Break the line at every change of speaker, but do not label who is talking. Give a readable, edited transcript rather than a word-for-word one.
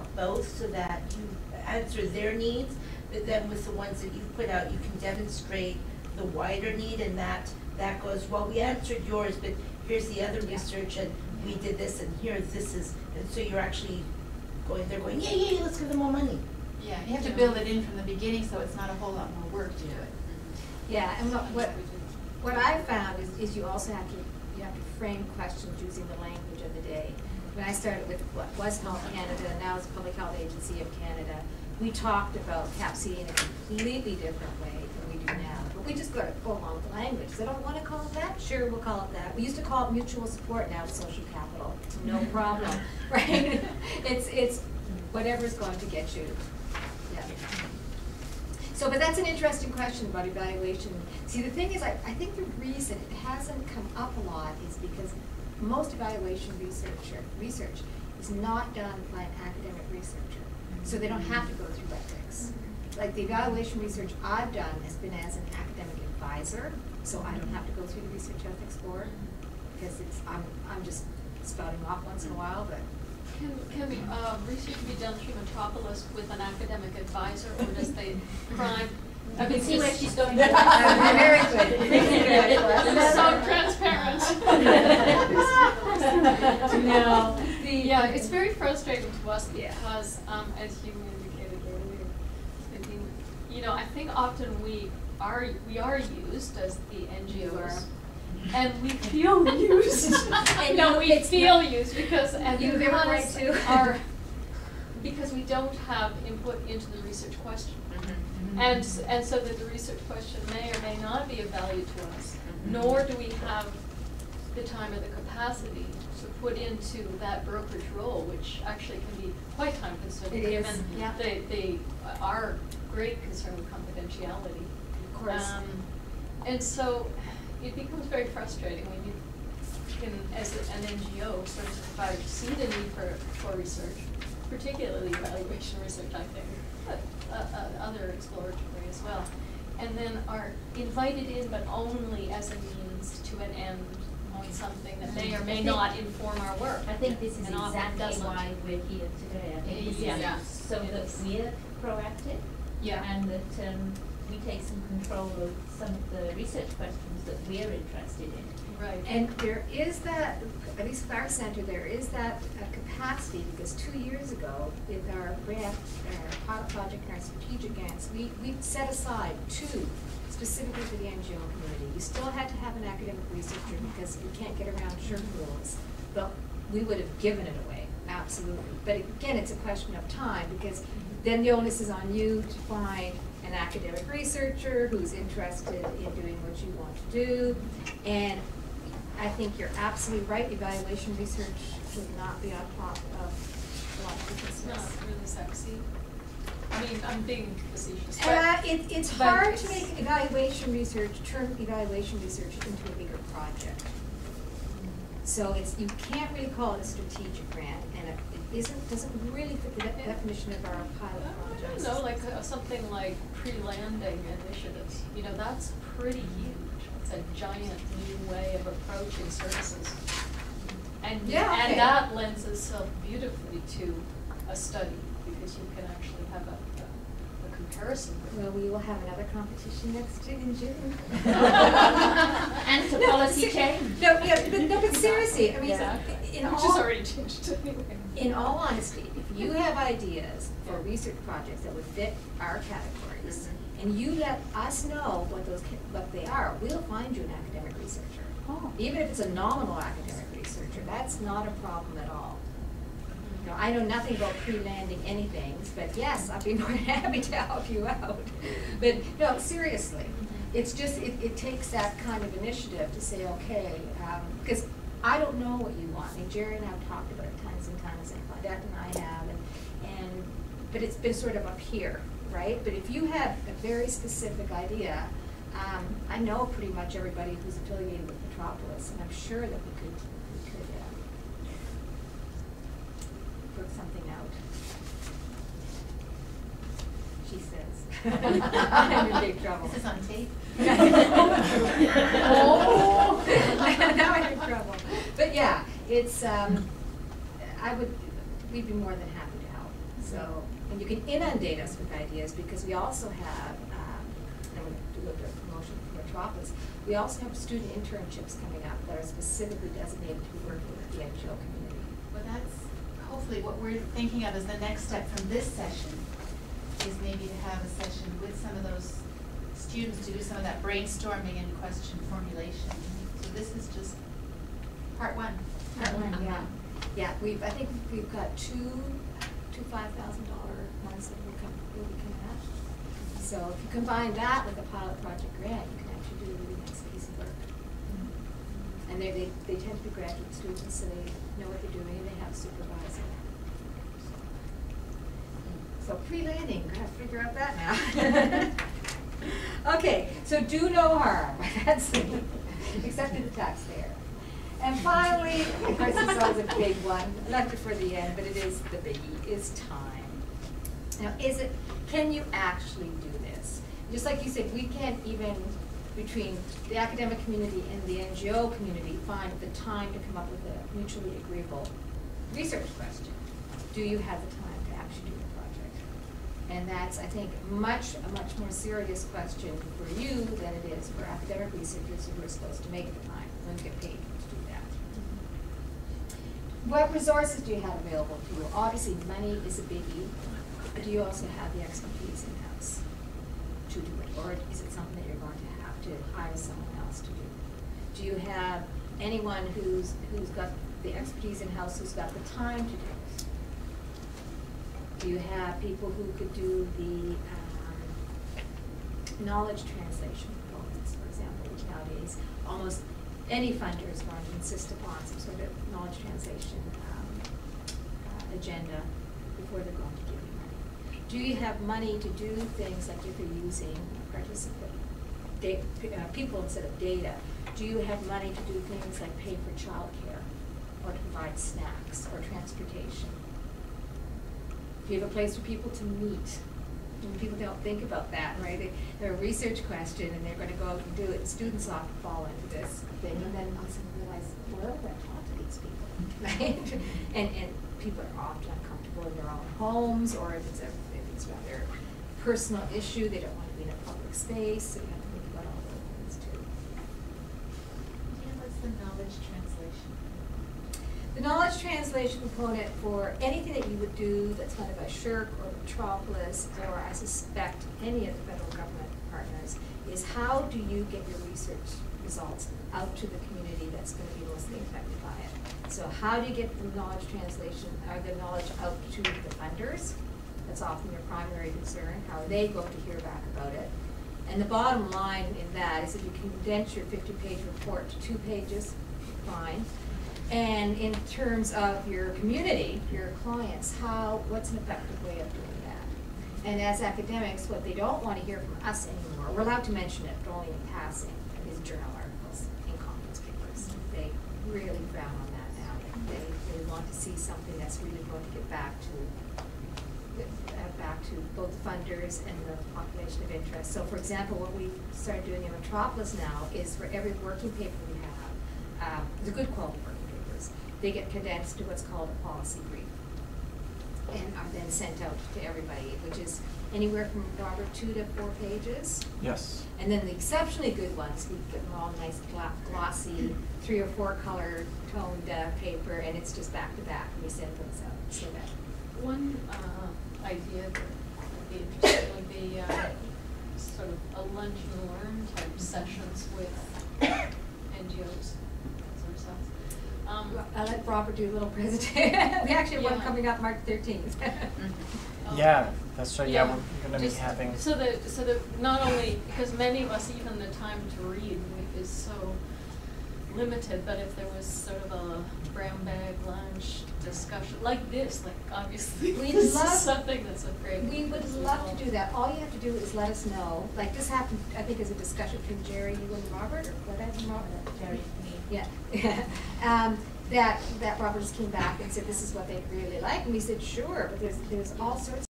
out both so that you answer their needs, but then with the ones that you put out, you can demonstrate the wider need, and that goes, well, we answered yours, but here's the other research, and we did this, and here this is, and so you're actually going, they're going, yeah, let's give them more money.
Yeah, you have to build it in from the beginning, so it's not a whole lot more work to do it.
Yeah, and what I found is you also have to frame questions using the language of the day. When I started with what was Health Canada and now it's Public Health Agency of Canada, we talked about CAPC in a completely different way than we do now. But we just got to go along with the language. So I don't want to call it that? Sure, we'll call it that. We used to call it mutual support, now it's social capital. No problem, right? It's whatever's going to get you. Yeah. So, but that's an interesting question about evaluation. See, the thing is, I think the reason it hasn't come up a lot is because most evaluation research is not done by an academic researcher. So they don't have to go through ethics. Like the evaluation research I've done has been as an academic advisor, so I don't have to go through the research ethics board because I'm just spouting off once in a while, but.
Can research be done through Metropolis with an academic advisor, or does the crime?
I can see where she's going.
Very good.
It's so transparent.
No.
Yeah, it's very frustrating to us because, as you indicated earlier, you know, I think often we are used as the NGOs. And we feel used. No, we feel used because because we don't have input into the research question, and so that the research question may or may not be of value to us. Nor do we have the time or the capacity to put into that brokerage role, which actually can be quite time consuming, given our great concern with confidentiality.
Of course.
And so it becomes very frustrating when you can, as an NGO, sort of see the need for research, particularly evaluation research, I think, but other exploratory as well, and then are invited in, but only as a means to an end on something that may or may not inform our work.
I think this is exactly why we're here today. I think this is so that we're proactive, and that we take some control of some of the research questions that we're interested in.
Right.
And there is that, at least with our center, there is that capacity, because 2 years ago, with our grant, our pilot project and our strategic grants, we set aside 2 specifically for the NGO community. You still had to have an academic researcher because you can't get around SHRC rules, but we would have given it away, absolutely. But again, it's a question of time, because then the onus is on you to find an academic researcher who's interested in doing what you want to do. And I think you're absolutely right, evaluation research would not be on top of a lot of businesses.
It's not really sexy. I mean, I'm being facetious.
It's hard to make evaluation research, turn evaluation research into a bigger project. So you can't really call it a strategic grant, and it doesn't really fit the definition of our pilot projects.
No, like something like pre-landing initiatives. You know, that's pretty huge. It's a giant new way of approaching services, and that lends itself beautifully to a study, because you can actually have a comparison.
Well, we will have another competition in June.
And for policy change.
But seriously, I mean,
which is already changed anyway.
In all honesty, if you have ideas for research projects that would fit our categories, and you let us know what they are, we'll find you an academic researcher.
Oh.
Even if it's a nominal academic researcher, that's not a problem at all. You know, I know nothing about pre-landing anything, but yes, I'd be more than happy to help you out. But no, seriously, it's just, it takes that kind of initiative to say, okay, because I don't know what you want. I mean, Jerry and I have talked about it times and times, and Claudette and I have, but it's been sort of up here, right? But if you have a very specific idea, I know pretty much everybody who's affiliated with Metropolis, and I'm sure that we could work something out. She says. I'm in big trouble.
Is this on tape?
Oh, now I'm in trouble. But yeah, it's, we'd be more than happy to help. So, and you can inundate us with ideas because we also have, and I'm going to do a little bit of promotion for Metropolis, we also have student internships coming up that are specifically designated to be working with the NGO community.
Well, that's hopefully what we're thinking of as the next step from this session, is maybe to have a session with some of those students to do some of that brainstorming and question formulation. So this is just part one.
Part one, yeah. Yeah, I think we've got two $5,000 ones that will be coming up. So if you combine that with a pilot project grant, you can actually do a really nice piece of work. And they tend to be graduate students, so they know what they're doing and they have a supervisor. So pre-landing, gotta figure out that now. Okay, so do no harm. That's except to the taxpayer. And finally, of course, it's always a big one. I left it for the end, but it is the biggie, is time. Now, can you actually do this? Just like you said, we can't even, between the academic community and the NGO community, find the time to come up with a mutually agreeable research question. Do you have the time to actually do the project? And that's, I think, a much more serious question for you than it is for academic researchers who are supposed to make the time and get paid to do that. What resources do you have available to you? Obviously, money is a biggie, but do you also have the expertise in-house to do it? Or is it something that you're going to have to hire someone else to do? Do you have anyone who's got the expertise in-house who's got the time to do it? Do you have people who could do the knowledge translation components, for example, which nowadays almost any funder is going to insist upon some sort of knowledge translation agenda before they're going to give you money. Do you have money to do things like if you're using people instead of data? Do you have money to do things like pay for childcare or to provide snacks or transportation? Do you have a place for people to meet? And people don't think about that, right? They're a research question and they're going to go out and do it. And students often fall into this thing and then all of a sudden realize, well, I'm going to talk to these people, right? and people are often uncomfortable in their own homes, or if it's rather personal issue, they don't want to be in a public space, so you have to think about all those things too.
Yeah, what's the knowledge translation?
The knowledge translation component for anything that you would do that's funded by SSHRC or Metropolis, or I suspect any of the federal government partners, is how do you get your research results out to the community that's going to be mostly affected by it. So how do you get the knowledge translation, or the knowledge out to the funders? That's often your primary concern. How are they going to hear back about it? And the bottom line in that is if you condense your 50-page report to 2 pages, fine. And in terms of your community, your clients, what's an effective way of doing that? And as academics, what they don't want to hear from us anymore, we're allowed to mention it, but only in passing, is journal articles and conference papers. They really frown on that now. They want to see something that's really going to get back to both the funders and the population of interest. So for example, what we started doing in Metropolis now is for every working paper we have, the good quality working papers, they get condensed to what's called a policy brief and are then sent out to everybody, which is anywhere from, Robert, 2 to 4 pages.
Yes.
And then the exceptionally good ones, we get them all nice glossy, 3 or 4 color toned paper, and it's just back to back, and we send those out. So that
One idea that would be interesting would be sort of a lunch and learn type sessions with NGOs as ourselves.
I'll let Robert do a little presentation. We actually have one
Yeah.
coming up March 13th.
Yeah, that's right. Yeah,
Yeah.
we're going to be
Just
having.
So that not only, because many of us, even the time to read is so limited, but if there was sort of a brown bag lunch discussion like this, like obviously
We'd
this
love-
is something that's a great.
We would love to do that. All you have to do is let us know. Like this happened, I think, as a discussion between Jerry, you and Robert, or what happened, Robert?
Jerry, me.
Yeah. That Robert just came back and said this is what they'd really like, and we said sure, but there's all sorts